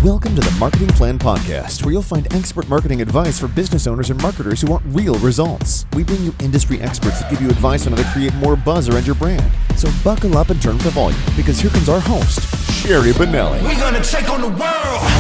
Welcome to the Marketing Plan Podcast, where you'll find expert marketing advice for business owners and marketers who want real results. We bring you industry experts that give you advice on how to create more buzz around your brand. So buckle up and turn up the volume, because here comes our host, Sherry Benelli. We're gonna take on the world.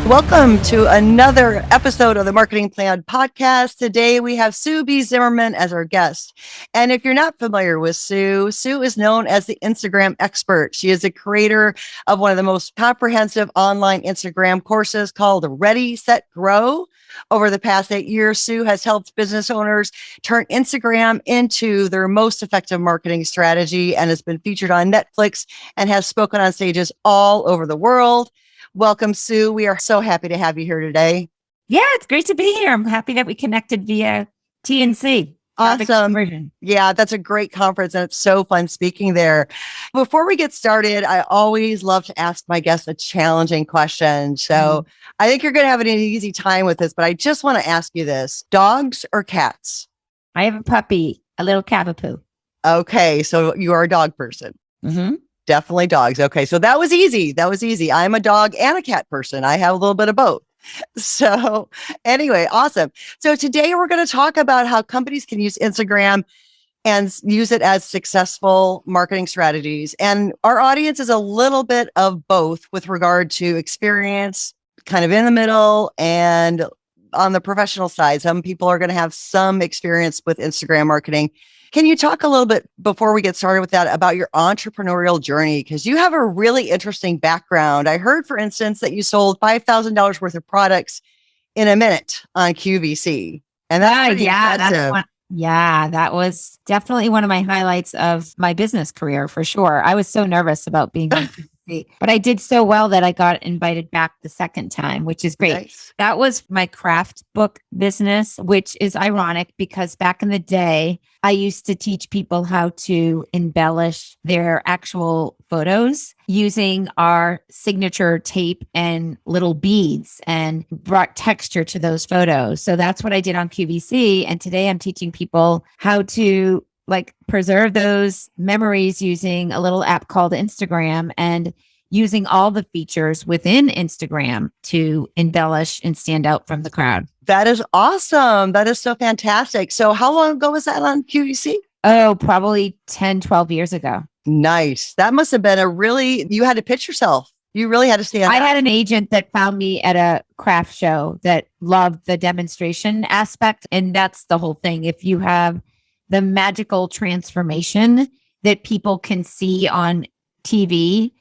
Welcome to another episode of the Marketing Plan Podcast. Today we have Sue B. Zimmerman as our guest. And if you're not familiar with Sue, Sue is known as the Instagram expert. She is the creator of one of the most comprehensive online Instagram courses called Ready, Set, Grow. Over the past 8 years, Sue has helped business owners turn Instagram into their most effective marketing strategy and has been featured on Netflix and has spoken on stages all over the world. Welcome, Sue. We are so happy to have you here today. Yeah, it's great to be here. I'm happy that we connected via TNC. Awesome. Yeah, that's a great conference and it's so fun speaking there. Before we get started, I always love to ask my guests a challenging question. So I think you're going to have an easy time with this, but I just want to ask you this. Dogs or cats? I have a puppy, a little cavapoo. Okay, so you are a dog person. Mm-hmm. Definitely dogs. Okay, so that was easy. I'm a dog and a cat person. I have a little bit of both. So anyway, awesome. So today we're going to talk about how companies can use Instagram and use it as successful marketing strategies. And our audience is a little bit of both with regard to experience, kind of in the middle, and on the professional side. Some people are going to have some experience with Instagram marketing. Can you talk a little bit before we get started with that about your entrepreneurial journey? Because you have a really interesting background. I heard, for instance, that you sold $5,000 worth of products in a minute on QVC. And that's pretty impressive. That was definitely one of my highlights of my business career for sure. I was so nervous about being on QVC, but I did so well that I got invited back the second time, which is great. Nice. That was my craft book business, which is ironic because back in the day, I used to teach people how to embellish their actual photos using our signature tape and little beads and brought texture to those photos. So that's what I did on QVC. And today I'm teaching people how to preserve those memories using a little app called Instagram and using all the features within Instagram to embellish and stand out from the crowd. That is awesome. That is so fantastic. So how long ago was that on QVC? Oh, probably 10, 12 years ago. Nice. That must have been you had to pitch yourself. You really had to stand I out. had an agent that found me at a craft show that loved the demonstration aspect. And that's the whole thing. If you have the magical transformation that people can see on TV,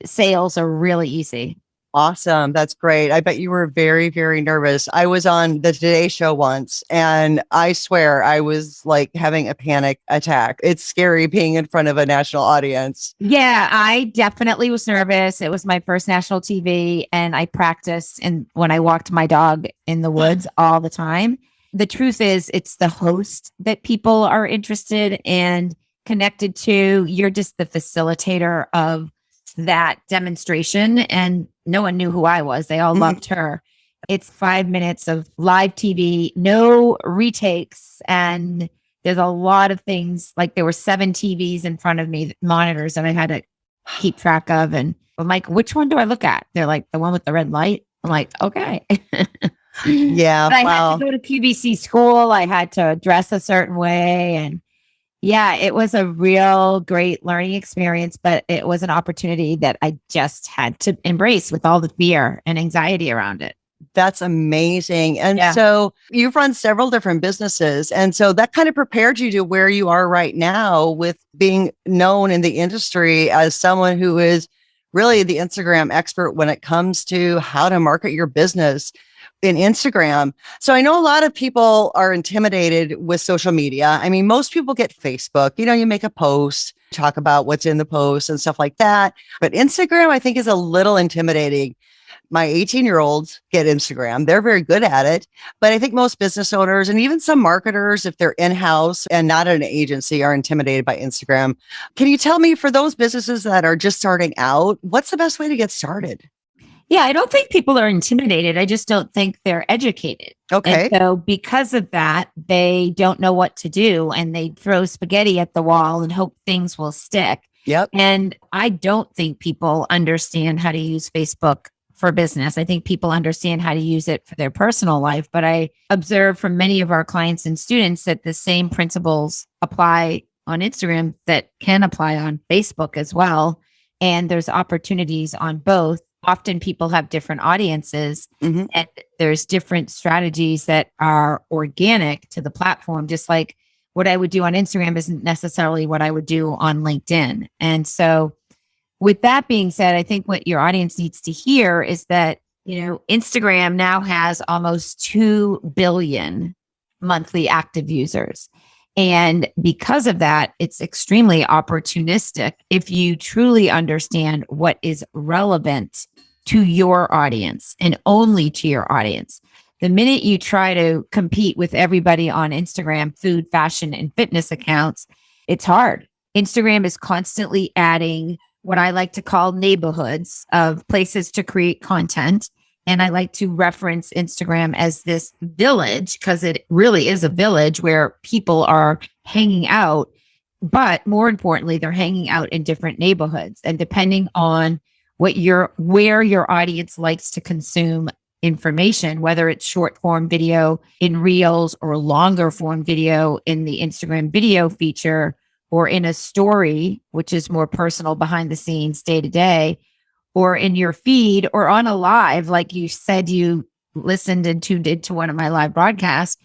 sales are really easy. Awesome. That's great. I bet you were very, very nervous. I was on the Today Show once, and I swear I was like having a panic attack. It's scary being in front of a national audience. Yeah, I definitely was nervous. It was my first national TV, and I practiced when I walked my dog in the woods all the time. The truth is, it's the host that people are interested and connected to. You're just the facilitator of that demonstration, and no one knew who I was. They all loved her. It's 5 minutes of live TV, no retakes. And there's a lot of things, like there were 7 TVs in front of me, monitors that I had to keep track of. And I'm like, which one do I look at? They're like, the one with the red light. I'm like, okay. Yeah. But I had to go to QVC school. I had to dress a certain way. And yeah, it was a real great learning experience, but it was an opportunity that I just had to embrace with all the fear and anxiety around it. That's amazing. And so you've run several different businesses. And so that kind of prepared you to where you are right now with being known in the industry as someone who is really the Instagram expert when it comes to how to market your business in Instagram. So I know a lot of people are intimidated with social media. I mean, most people get Facebook. You make a post, talk about what's in the post and stuff like that. But Instagram, I think, is a little intimidating. My 18-year-olds get Instagram. They're very good at it. But I think most business owners and even some marketers, if they're in-house and not at an agency, are intimidated by Instagram. Can you tell me, for those businesses that are just starting out, what's the best way to get started? Yeah, I don't think people are intimidated. I just don't think they're educated. Okay. And so because of that, they don't know what to do and they throw spaghetti at the wall and hope things will stick. Yep. And I don't think people understand how to use Facebook for business. I think people understand how to use it for their personal life, but I observe from many of our clients and students that the same principles apply on Instagram that can apply on Facebook as well. And there's opportunities on both. Often people have different audiences and there's different strategies that are organic to the platform, just like what I would do on Instagram isn't necessarily what I would do on LinkedIn. And so with that being said, I think what your audience needs to hear is that, Instagram now has almost 2 billion monthly active users. And because of that, it's extremely opportunistic if you truly understand what is relevant to your audience and only to your audience. The minute you try to compete with everybody on Instagram, food, fashion, and fitness accounts, it's hard. Instagram is constantly adding what I like to call neighborhoods of places to create content. And I like to reference Instagram as this village because it really is a village where people are hanging out. But more importantly, they're hanging out in different neighborhoods. And depending on where your audience likes to consume information, whether it's short form video in Reels or longer form video in the Instagram video feature, or in a story, which is more personal behind the scenes day to day, or in your feed or on a live, like you said, you listened and tuned into one of my live broadcasts.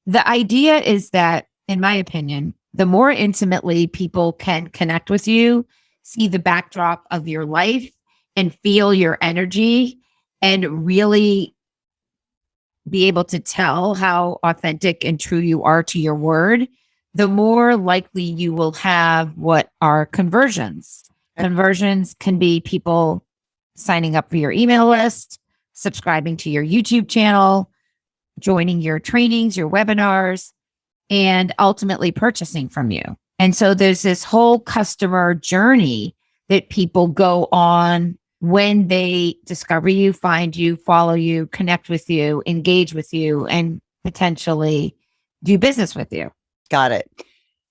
The idea is that, in my opinion, the more intimately people can connect with you, see the backdrop of your life and feel your energy and really be able to tell how authentic and true you are to your word, the more likely you will have what are conversions. Conversions can be people signing up for your email list, subscribing to your YouTube channel, joining your trainings, your webinars, and ultimately purchasing from you. And so there's this whole customer journey that people go on when they discover you, find you, follow you, connect with you, engage with you, and potentially do business with you. Got it.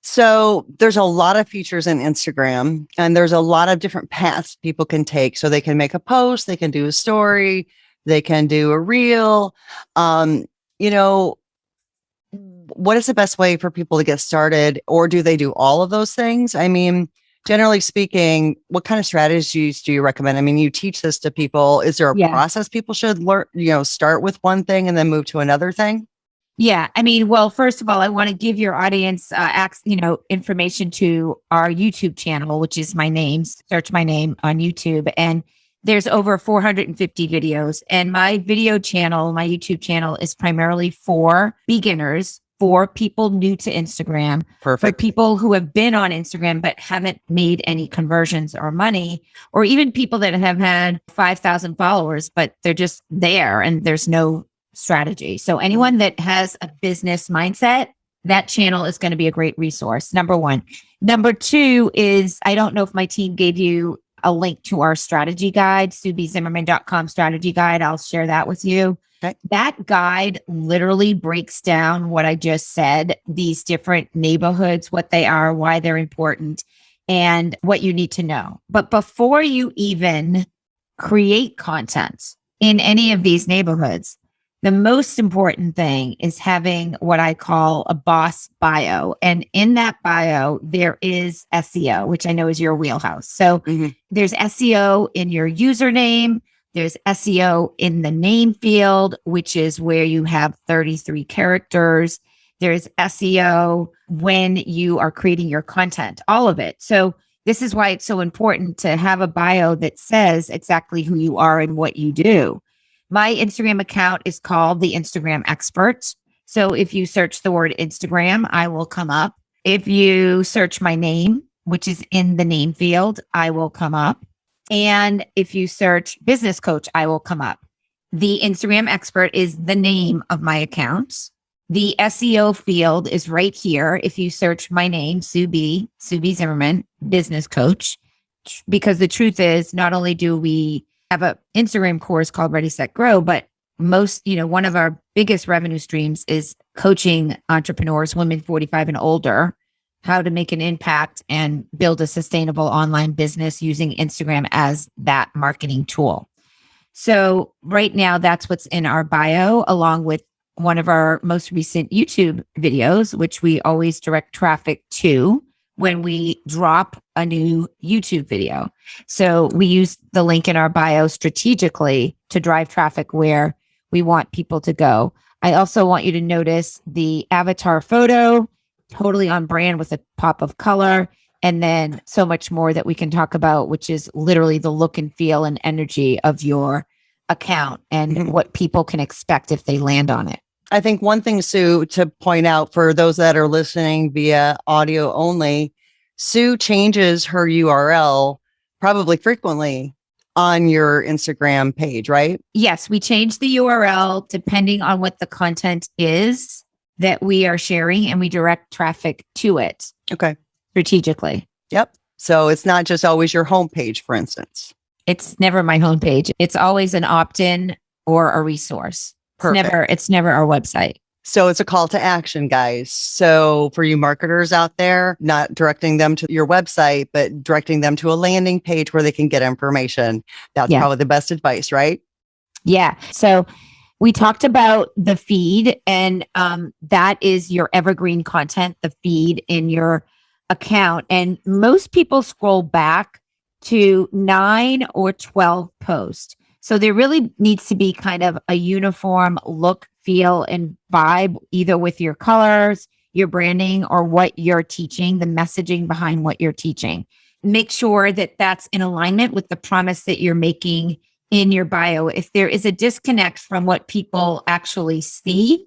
So there's a lot of features in Instagram and there's a lot of different paths people can take. So they can make a post, they can do a story, they can do a reel. What is the best way for people to get started, or do they do all of those things? I mean, generally speaking, what kind of strategies do you recommend? I mean, you teach this to people. Is there a process people should learn, start with one thing and then move to another thing? Yeah. I mean, well, first of all, I want to give your audience, information to our YouTube channel, which is my name. Search my name on YouTube. And there's over 450 videos. And my YouTube channel is primarily for beginners, for people new to Instagram, Perfect. For people who have been on Instagram but haven't made any conversions or money, or even people that have had 5,000 followers, but they're just there and there's no strategy. So anyone that has a business mindset, that channel is going to be a great resource. Number one. Number two is, I don't know if my team gave you a link to our strategy guide, SubiZimmerman.com strategy guide. I'll share that with you. Okay. That guide literally breaks down what I just said, these different neighborhoods, what they are, why they're important, and what you need to know. But before you even create content in any of these neighborhoods, the most important thing is having what I call a boss bio. And in that bio, there is SEO, which I know is your wheelhouse. So there's SEO in your username. There's SEO in the name field, which is where you have 33 characters. There's SEO when you are creating your content, all of it. So this is why it's so important to have a bio that says exactly who you are and what you do. My Instagram account is called The Instagram Expert. So if you search the word Instagram, I will come up. If you search my name, which is in the name field, I will come up. And if you search business coach, I will come up. The Instagram Expert is the name of my account. The SEO field is right here. If you search my name, Subi Zimmerman, business coach, because the truth is, not only do we have an Instagram course called Ready, Set, Grow, but one of our biggest revenue streams is coaching entrepreneurs, women 45 and older, how to make an impact and build a sustainable online business using Instagram as that marketing tool. So right now, that's what's in our bio, along with one of our most recent YouTube videos, which we always direct traffic to when we drop a new YouTube video. So we use the link in our bio strategically to drive traffic where we want people to go. I also want you to notice the avatar photo, totally on brand with a pop of color, and then so much more that we can talk about, which is literally the look and feel and energy of your account and what people can expect if they land on it. I think one thing, Sue, to point out for those that are listening via audio only, Sue changes her URL probably frequently on your Instagram page, right? Yes, we change the URL depending on what the content is that we are sharing, and we direct traffic to it. Okay. Strategically. Yep. So it's not just always your homepage, for instance. It's never my homepage. It's always an opt-in or a resource. Perfect. It's never our website. So it's a call to action, guys. So for you marketers out there, not directing them to your website, but directing them to a landing page where they can get information. That's probably the best advice, right? Yeah. So we talked about the feed, and that is your evergreen content, the feed in your account. And most people scroll back to 9 or 12 posts. So there really needs to be kind of a uniform look, feel, and vibe, either with your colors, your branding, or what you're teaching, the messaging behind what you're teaching. Make sure that that's in alignment with the promise that you're making in your bio. If there is a disconnect from what people actually see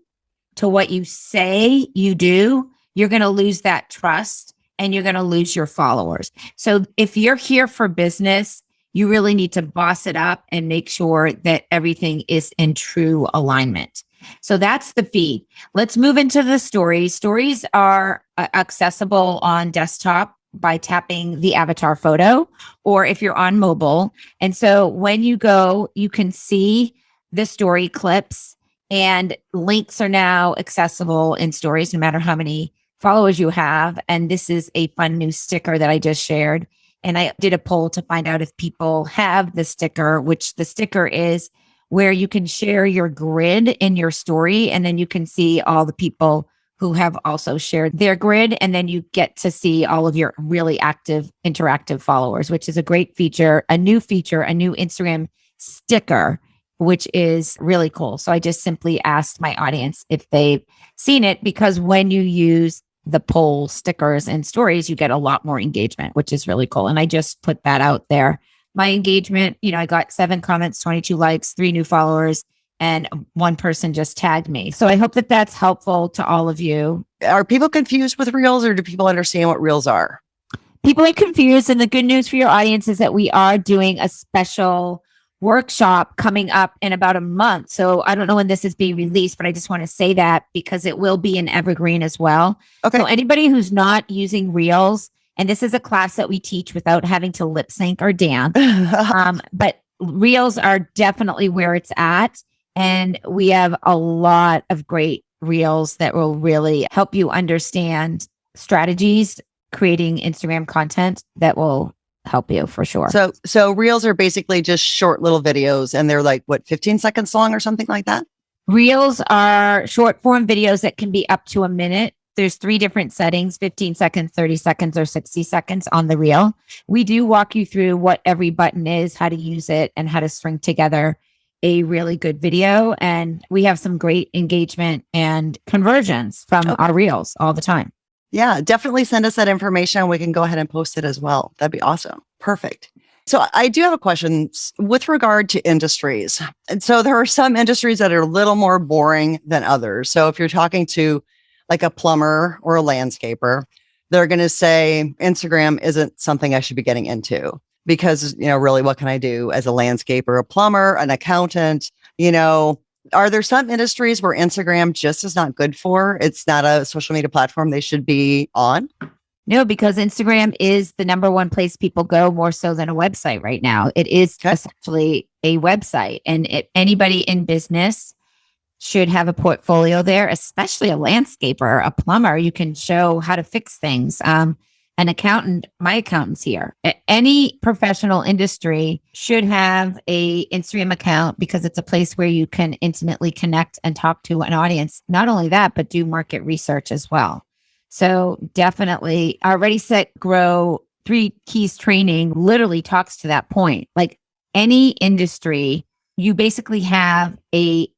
to what you say you do, you're going to lose that trust and you're going to lose your followers. So if you're here for business, you really need to boss it up and make sure that everything is in true alignment. So that's the feed. Let's move into the stories. Stories are accessible on desktop by tapping the avatar photo, or if you're on mobile. And so when you go, you can see the story clips, and links are now accessible in stories, no matter how many followers you have. And this is a fun new sticker that I just shared. And I did a poll to find out if people have the sticker, which the sticker is where you can share your grid in your story. And then you can see all the people who have also shared their grid. And then you get to see all of your really active, interactive followers, which is a great feature, a new Instagram sticker, which is really cool. So I just simply asked my audience if they've seen it, because when you use the poll stickers and stories, you get a lot more engagement, which is really cool. And I just put that out there. My engagement, I got 7 comments, 22 likes, 3 new followers, and one person just tagged me. So I hope that that's helpful to all of you. Are people confused with Reels, or do people understand what Reels are? People are confused. And the good news for your audience is that we are doing a special workshop coming up in about a month. So I don't know when this is being released, but I just want to say that because it will be an evergreen as well. Okay. So anybody who's not using Reels, and this is a class that we teach without having to lip sync or dance, but Reels are definitely where it's at. And we have a lot of great Reels that will really help you understand strategies, creating Instagram content that will help you for sure. So Reels are basically just short little videos, and they're like, 15 seconds long or something like that? Reels are short form videos that can be up to a minute. There's 3 different settings, 15 seconds, 30 seconds, or 60 seconds on the reel. We do walk you through what every button is, how to use it, and how to string together a really good video. And we have some great engagement and conversions from our Reels all the time. Yeah, definitely send us that information. We can go ahead and post it as well. That'd be awesome. Perfect. So I do have a question with regard to industries. And so there are some industries that are a little more boring than others. So if you're talking to like a plumber or a landscaper, they're going to say Instagram isn't something I should be getting into because, really, what can I do as a landscaper, a plumber, an accountant? Are there some industries where Instagram just is not good for? It's not a social media platform they should be on? No, because Instagram is the number one place people go, more so than a website right now. It is essentially a website. And anybody in business should have a portfolio there, especially a landscaper, a plumber. You can show how to fix things. An accountant, my accountant's here. Any professional industry should have a Instagram account because it's a place where you can intimately connect and talk to an audience. Not only that, but do market research as well. So definitely our Ready, Set, Grow 3 Keys training literally talks to that point. Like any industry, you basically have a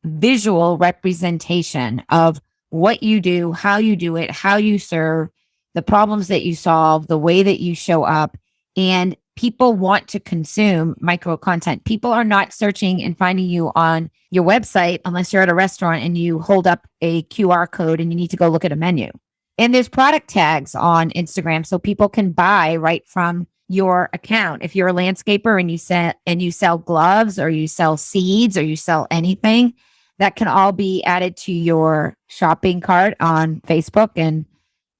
visual representation of what you do, how you do it, how you serve, the problems that you solve, the way that you show up, and people want to consume micro content. People are not searching and finding you on your website unless you're at a restaurant and you hold up a QR code and you need to go look at a menu. And there's product tags on Instagram so people can buy right from your account. If you're a landscaper and you sell gloves or you sell seeds or you sell anything, that can all be added to your shopping cart on Facebook, and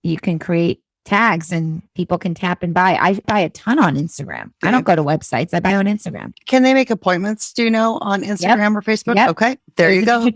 you can create tags and people can tap and buy. I buy a ton on Instagram. I don't go to websites. I buy on Instagram. Can they make appointments, do you know, on Instagram or Facebook? Yep. Okay, there you go.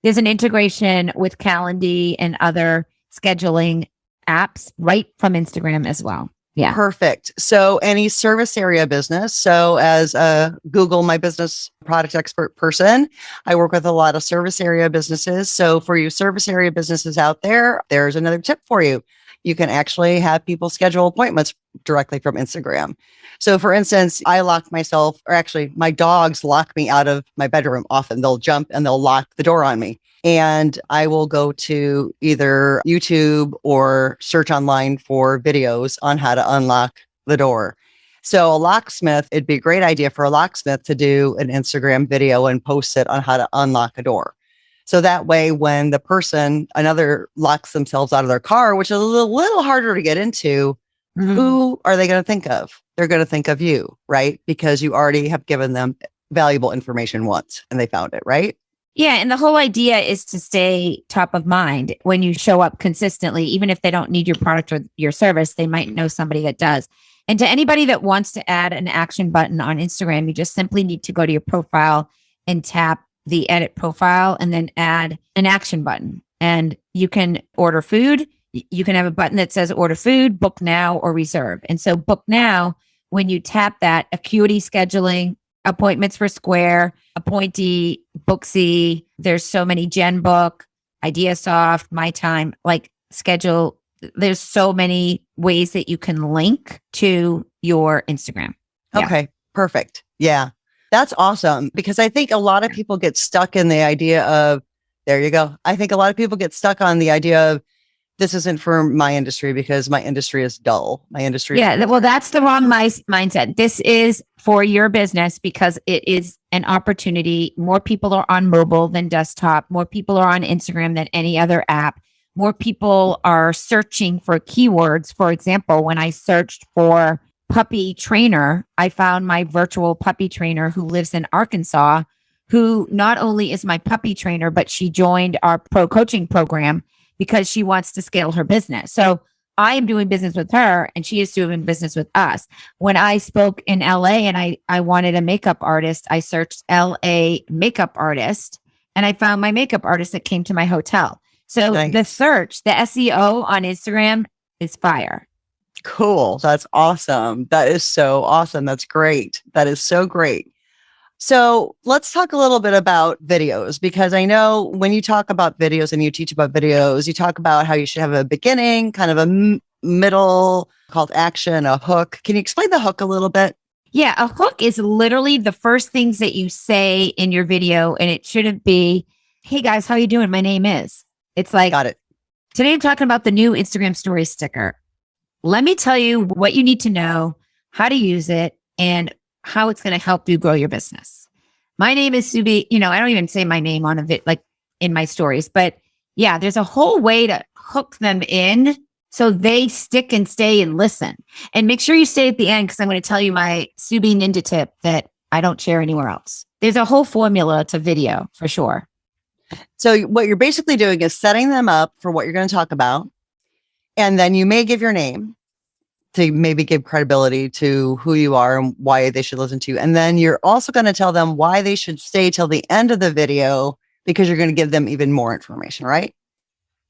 There's an integration with Calendly and other scheduling apps right from Instagram as well. Yeah. Perfect. So any service area business. So as a Google My Business product expert person, I work with a lot of service area businesses. So for you service area businesses out there, there's another tip for you. You can actually have people schedule appointments directly from Instagram. So for instance, I lock myself, or actually my dogs lock me out of my bedroom often. They'll jump and they'll lock the door on me. And I will go to either YouTube or search online for videos on how to unlock the door. So a locksmith, it'd be a great idea for a locksmith to do an Instagram video and post it on how to unlock a door. So that way, when the person, another locks themselves out of their car, which is a little harder to get into, who are they going to think of? They're going to think of you, right? Because you already have given them valuable information once and they found it, right? Yeah. And the whole idea is to stay top of mind when you show up consistently. Even if they don't need your product or your service, they might know somebody that does. And to anybody that wants to add an action button on Instagram, you just simply need to go to your profile and tap the edit profile and then add an action button. And you can order food. You can have a button that says order food, book now, or reserve. And so book now, when you tap that, Acuity scheduling, appointments for Square, Appointee, Booksy, there's so many, GenBook, IdeaSoft, My Time, like schedule. There's so many ways that you can link to your Instagram. Yeah. Okay, perfect. Yeah, that's awesome. Because I think a lot of people get stuck in the idea of, there you go. I think a lot of people get stuck on the idea of, this isn't for my industry because my industry is dull. My industry. Yeah. Well, that's the wrong mindset. This is for your business because it is an opportunity. More people are on mobile than desktop. More people are on Instagram than any other app. More people are searching for keywords. For example, when I searched for puppy trainer, I found my virtual puppy trainer who lives in Arkansas, who not only is my puppy trainer, but she joined our pro coaching program because she wants to scale her business. So I am doing business with her and she is doing business with us. When I spoke in LA and I wanted a makeup artist, I searched LA makeup artist and I found my makeup artist that came to my hotel. So Nice. The search, the SEO on Instagram is fire. Cool. That's awesome. That is so awesome. That's great. That is so great. So let's talk a little bit about videos, because I know when you talk about videos and you teach about videos, you talk about how you should have a beginning, kind of a middle, called action, a hook. Can you explain the hook a little bit? Yeah, a hook is literally the first things that you say in your video, and it shouldn't be, hey guys, how you doing? My name is. It's like, Got it. Today I'm talking about the new Instagram story sticker. Let me tell you what you need to know, how to use it, and how it's going to help you grow your business. My name is Subi. I don't even say my name on a like in my stories, but yeah, there's a whole way to hook them in so they stick and stay and listen. And make sure you stay at the end because I'm going to tell you my Subi Ninja tip that I don't share anywhere else. There's a whole formula to video for sure. So what you're basically doing is setting them up for what you're going to talk about. And then you may give your name to maybe give credibility to who you are and why they should listen to you. And then you're also going to tell them why they should stay till the end of the video because you're going to give them even more information, right?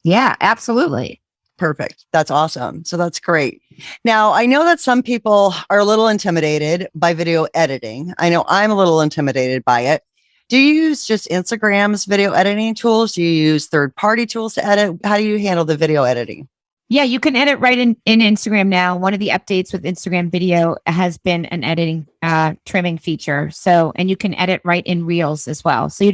Yeah, absolutely. Perfect. That's awesome. So that's great. Now, I know that some people are a little intimidated by video editing. I know I'm a little intimidated by it. Do you use just Instagram's video editing tools? Do you use third-party tools to edit? How do you handle the video editing? Yeah, you can edit right in Instagram now. One of the updates with Instagram video has been an editing trimming feature. So, and you can edit right in Reels as well. So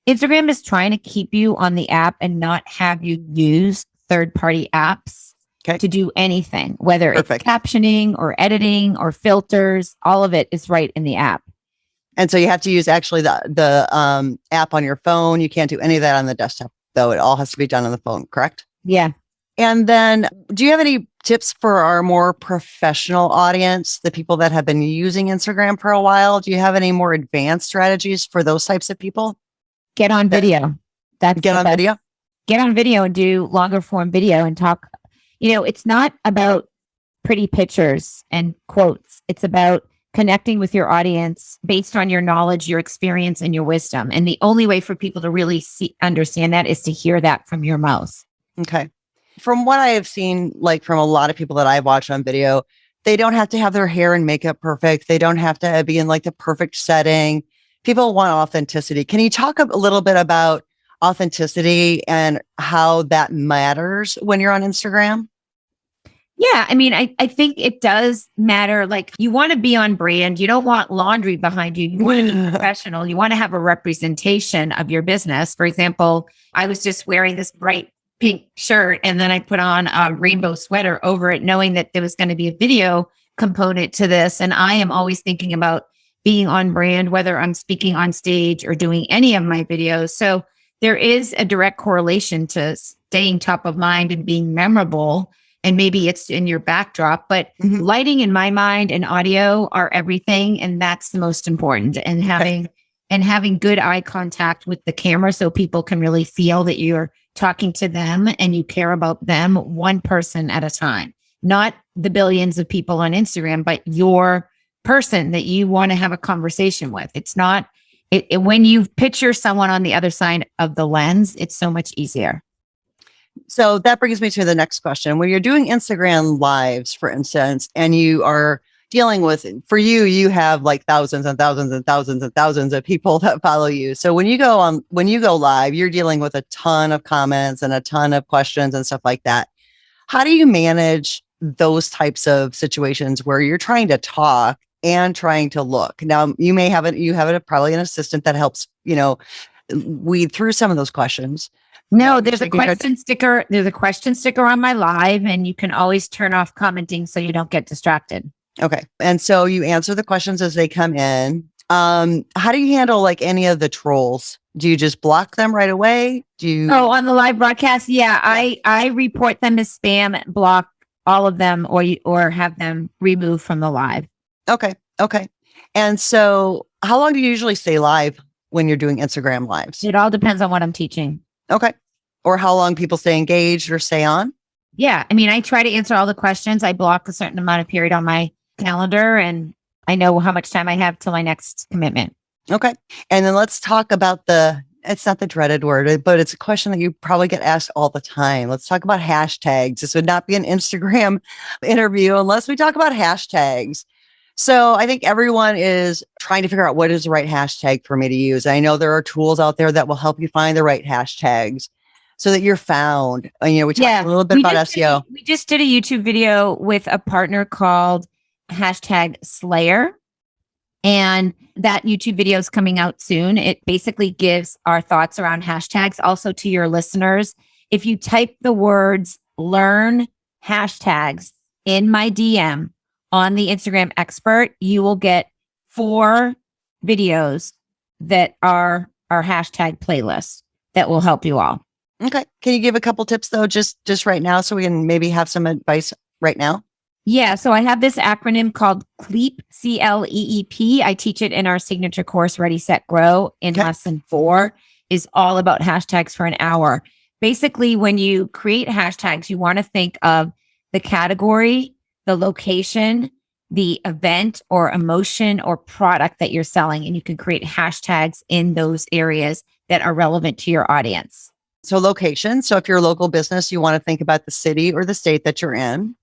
Instagram is trying to keep you on the app and not have you use third-party apps to do anything, whether it's captioning or editing or filters. All of it is right in the app. And so you have to use actually the app on your phone. You can't do any of that on the desktop, though. It all has to be done on the phone, correct? Yeah. And then do you have any tips for our more professional audience, the people that have been using Instagram for a while? Do you have any more advanced strategies for those types of people? Get on video. Get on video? Get on video and do longer form video and talk. It's not about pretty pictures and quotes. It's about connecting with your audience based on your knowledge, your experience, and your wisdom. And the only way for people to really understand that is to hear that from your mouth. Okay. From what I have seen, like from a lot of people that I've watched on video, they don't have to have their hair and makeup perfect. They don't have to be in like the perfect setting. People want authenticity. Can you talk a little bit about authenticity and how that matters when you're on Instagram? Yeah. I mean, I think it does matter. Like, you want to be on brand. You don't want laundry behind you. You want to be professional. You want to have a representation of your business. For example, I was just wearing this bright pink shirt and then I put on a rainbow sweater over it, knowing that there was going to be a video component to this. And I am always thinking about being on brand, whether I'm speaking on stage or doing any of my videos. So there is a direct correlation to staying top of mind and being memorable. And maybe it's in your backdrop, but lighting in my mind and audio are everything. And that's the most important. And having good eye contact with the camera so people can really feel that you're talking to them and you care about them, one person at a time, not the billions of people on Instagram, but your person that you want to have a conversation with. It's not, when you picture someone on the other side of the lens, it's so much easier. So that brings me to the next question. When you're doing Instagram lives, for instance, and you are dealing with, for you have like thousands and thousands and thousands and thousands of people that follow you. So when you go live, you're dealing with a ton of comments and a ton of questions and stuff like that. How do you manage those types of situations where you're trying to talk and trying to look? Now, you have probably an assistant that helps, weed through some of those questions. No, there's a question sticker. There's a question sticker on my live, and you can always turn off commenting so you don't get distracted. Okay. And so you answer the questions as they come in. How do you handle like any of the trolls? Do you just block them right away? On the live broadcast? Yeah, I report them as spam, block all of them, or have them removed from the live. Okay. And so how long do you usually stay live when you're doing Instagram lives? It all depends on what I'm teaching. Okay. Or how long people stay engaged or stay on? Yeah. I mean, I try to answer all the questions. I block a certain amount of period on my calendar, and I know how much time I have till my next commitment. Okay. And then let's talk about it's not the dreaded word, but it's a question that you probably get asked all the time. Let's talk about hashtags. This would not be an Instagram interview unless we talk about hashtags. So I think everyone is trying to figure out what is the right hashtag for me to use. I know there are tools out there that will help you find the right hashtags so that you're found. We talked a little bit about SEO. We just did a YouTube video with a partner called #Slayer. And that YouTube video is coming out soon. It basically gives our thoughts around hashtags also to your listeners. If you type the words learn hashtags in my DM on the Instagram expert, you will get 4 videos that are our hashtag playlist that will help you all. Okay. Can you give a couple tips though, just right now, so we can maybe have some advice right now? Yeah. So I have this acronym called CLEEP, CLEEP. I teach it in our signature course, Ready, Set, Grow, in lesson 4, is all about hashtags for an hour. Basically, when you create hashtags, you want to think of the category, the location, the event or emotion or product that you're selling. And you can create hashtags in those areas that are relevant to your audience. So location. So if you're a local business, you want to think about the city or the state that you're in.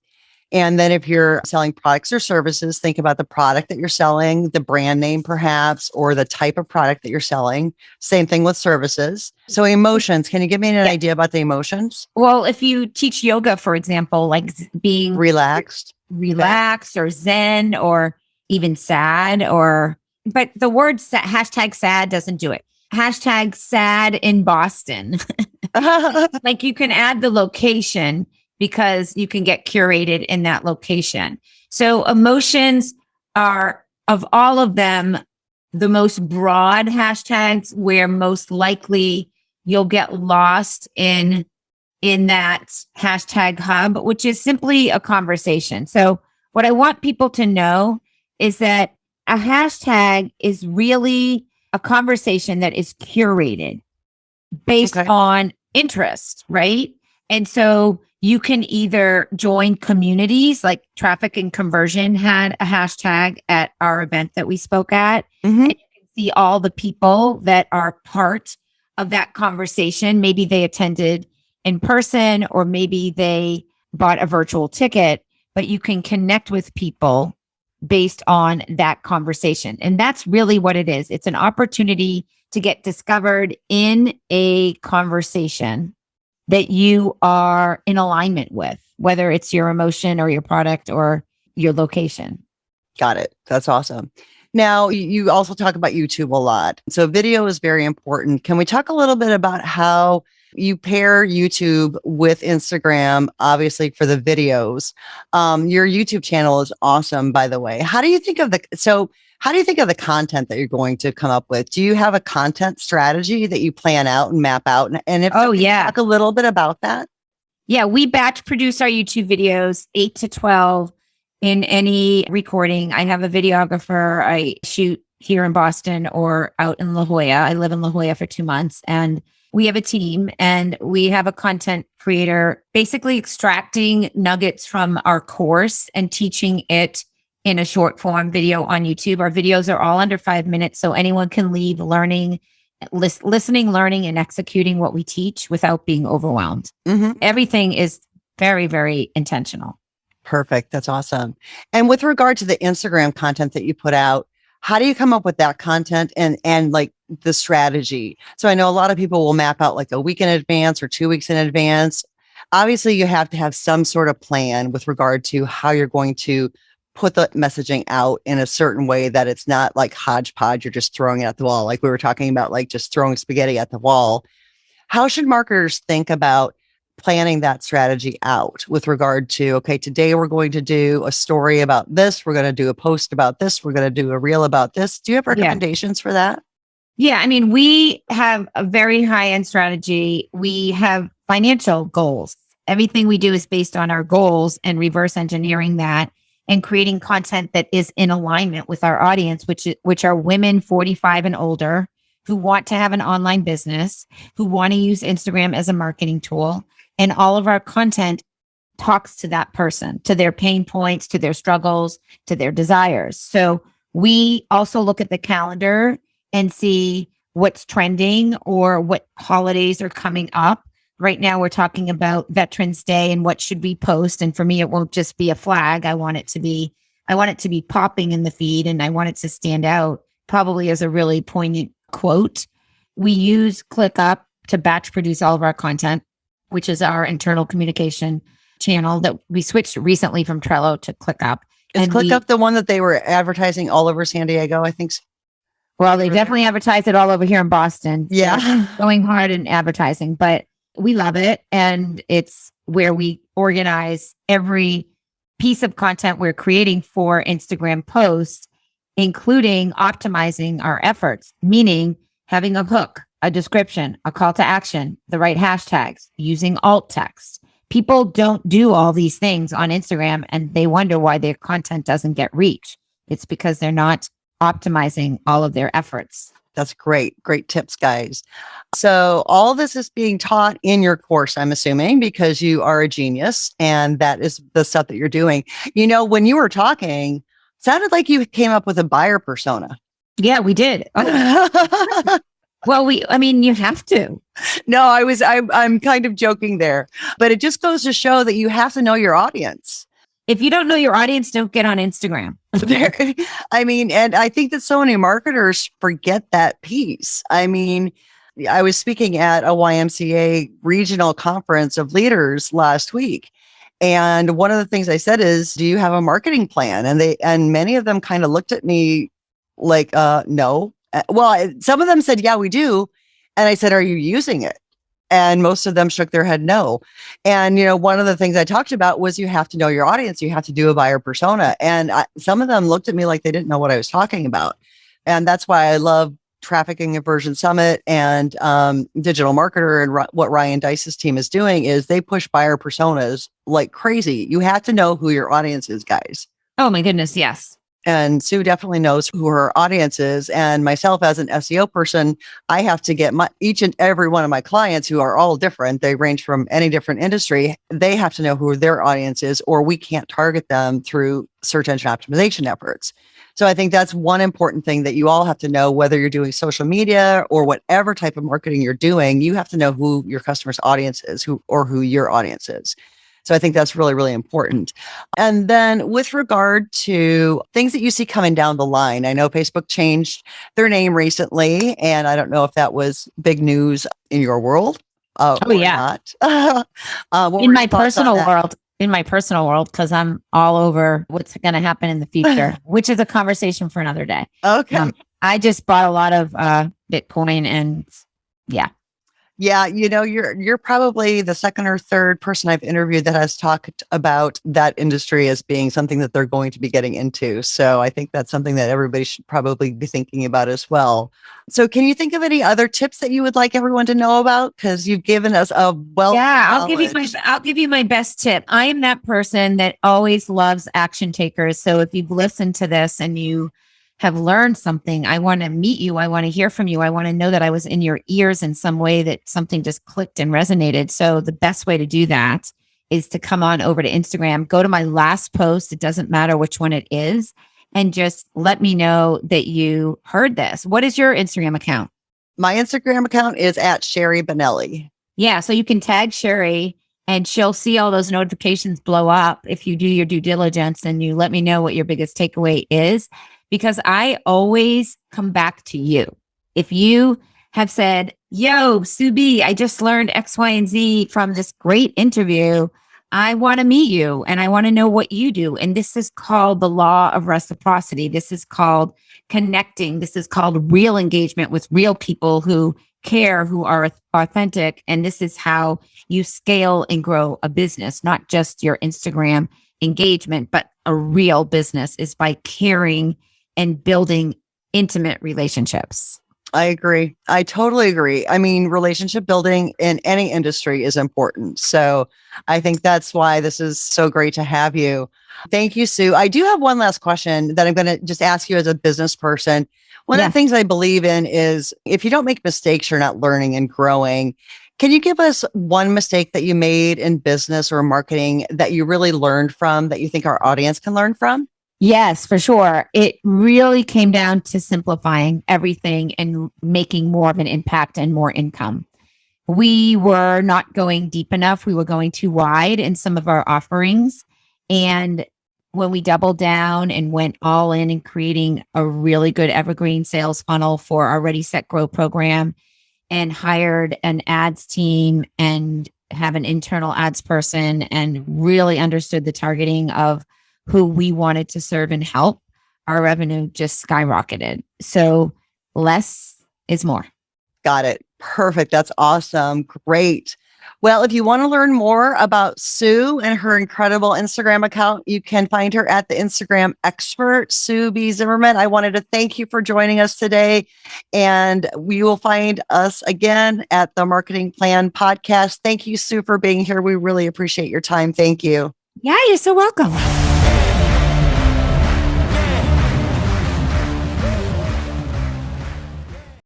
And then if you're selling products or services, think about the product that you're selling, the brand name perhaps, or the type of product that you're selling. Same thing with services. So emotions, can you give me an idea about the emotions? Well, if you teach yoga, for example, like being Relaxed or zen or even sad but the word hashtag sad doesn't do it. Hashtag sad in Boston. Like you can add the location because you can get curated in that location. So emotions are, of all of them, the most broad hashtags where most likely you'll get lost in that hashtag hub, which is simply a conversation. So what I want people to know is that a hashtag is really a conversation that is curated based on interest, right? And so you can either join communities, like Traffic and Conversion had a hashtag at our event that we spoke at. Mm-hmm. And you can see all the people that are part of that conversation. Maybe they attended in person, or maybe they bought a virtual ticket, but you can connect with people based on that conversation. And that's really what it is. It's an opportunity to get discovered in a conversation that you are in alignment with, whether it's your emotion or your product or your location. Got it. That's awesome. Now, you also talk about YouTube a lot. So video is very important. Can we talk a little bit about how you pair YouTube with Instagram, obviously for the videos? Your YouTube channel is awesome, by the way. How do you think of the content that you're going to come up with? Do you have a content strategy that you plan out and map out? And if talk a little bit about that. Yeah, we batch produce our YouTube videos 8 to 12 in any recording. I have a videographer. I shoot here in Boston or out in La Jolla. I live in La Jolla for 2 months, and we have a team and we have a content creator basically extracting nuggets from our course and teaching it in a short form video on YouTube. Our videos are all under 5 minutes, so anyone can leave listening, learning, and executing what we teach without being overwhelmed. Mm-hmm. Everything is very, very intentional. Perfect. That's awesome. And with regard to the Instagram content that you put out, how do you come up with that content and like the strategy? So I know a lot of people will map out like a week in advance or 2 weeks in advance. Obviously, you have to have some sort of plan with regard to how you're going to put the messaging out in a certain way that it's not like hodgepodge, you're just throwing it at the wall. Like we were talking about, like just throwing spaghetti at the wall. How should marketers think about planning that strategy out with regard to, okay, today we're going to do a story about this. We're going to do a post about this. We're going to do a reel about this. Do you have recommendations for that? Yeah. I mean, we have a very high-end strategy. We have financial goals. Everything we do is based on our goals and reverse engineering that and creating content that is in alignment with our audience, which are women 45 and older who want to have an online business, who want to use Instagram as a marketing tool. And all of our content talks to that person, to their pain points, to their struggles, to their desires. So we also look at the calendar and see what's trending or what holidays are coming up. Right now, we're talking about Veterans Day and what should we post. And for me, it won't just be a flag. I want it to be popping in the feed, and I want it to stand out probably as a really poignant quote. We use ClickUp to batch produce all of our content, which is our internal communication channel that we switched recently from Trello to ClickUp. Is ClickUp the one that they were advertising all over San Diego? I think so. Well, they definitely advertise it all over here in Boston. Yeah. So going hard in advertising, but we love it. And it's where we organize every piece of content we're creating for Instagram posts, including optimizing our efforts, meaning having a hook, a description, a call to action, the right hashtags, using alt text. People don't do all these things on Instagram and they wonder why their content doesn't get reach. It's because they're not optimizing all of their efforts. That's great. Great tips, guys. So all this is being taught in your course, I'm assuming, because you are a genius and that is the stuff that you're doing. You know, when you were talking, Sounded like you came up with a buyer persona. Yeah, we did. Oh. Well, you have to. No, I'm kind of joking there, but it just goes to show that you have to know your audience. If you don't know your audience, don't get on Instagram. And I think that so many marketers forget that piece. I mean, I was speaking at a YMCA regional conference of leaders last week. And one of the things I said is, do you have a marketing plan? And many of them kind of looked at me like, no. Well, some of them said, yeah, we do. And I said, are you using it? And most of them shook their head no. And, one of the things I talked about was you have to know your audience. You have to do a buyer persona. And some of them looked at me like they didn't know what I was talking about. And that's why I love Traffic and Conversion Summit and Digital Marketer. And what Ryan Dice's team is doing is they push buyer personas like crazy. You have to know who your audience is, guys. Oh my goodness, yes. And Sue definitely knows who her audience is. And myself as an SEO person, I have to get each and every one of my clients, who are all different. They range from any different industry. They have to know who their audience is, or we can't target them through search engine optimization efforts. So I think that's one important thing that you all have to know, whether you're doing social media or whatever type of marketing you're doing. You have to know who your customer's audience is, who your audience is. So I think that's really, really important. And then with regard to things that you see coming down the line, I know Facebook changed their name recently, and I don't know if that was big news in your world. Oh, yeah. In my personal world, because I'm all over what's going to happen in the future, which is a conversation for another day. Okay. I just bought a lot of Bitcoin, and yeah. Yeah, you're probably the second or third person I've interviewed that has talked about that industry as being something that they're going to be getting into. So I think that's something that everybody should probably be thinking about as well. So can you think of any other tips that you would like everyone to know about? Because you've given us a wealth. Yeah, I'll give you my best tip. I am that person that always loves action takers. So if you've listened to this and you have learned something, I want to meet you. I want to hear from you. I want to know that I was in your ears in some way, that something just clicked and resonated. So the best way to do that is to come on over to Instagram, go to my last post. It doesn't matter which one it is, and just let me know that you heard this. What is your Instagram account? My Instagram account is at Sherry Benelli. Yeah. So you can tag Sherry and she'll see all those notifications blow up if you do your due diligence and you let me know what your biggest takeaway is. Because I always come back to you. If you have said, yo, Sue B, I just learned X, Y, and Z from this great interview, I want to meet you and I want to know what you do. And this is called the law of reciprocity. This is called connecting. This is called real engagement with real people who care, who are authentic. And this is how you scale and grow a business, not just your Instagram engagement, but a real business is by caring and building intimate relationships. I agree. I totally agree. I mean, relationship building in any industry is important. So I think that's why this is so great to have you. Thank you, Sue. I do have one last question that I'm going to just ask you as a business person. One of the things I believe in is if you don't make mistakes, you're not learning and growing. Can you give us one mistake that you made in business or marketing that you really learned from, that you think our audience can learn from? Yes, for sure. It really came down to simplifying everything and making more of an impact and more income. We were not going deep enough. We were going too wide in some of our offerings. And when we doubled down and went all in and creating a really good evergreen sales funnel for our Ready, Set, Grow program and hired an ads team and have an internal ads person and really understood the targeting of who we wanted to serve and help, our revenue just skyrocketed. So less is more. Got it. Perfect. That's awesome. Great. Well, if you want to learn more about Sue and her incredible Instagram account, you can find her at the Instagram expert, Sue B. Zimmerman. I wanted to thank you for joining us today. And we will find us again at the Marketing Plan Podcast. Thank you, Sue, for being here. We really appreciate your time. Thank you. Yeah, you're so welcome.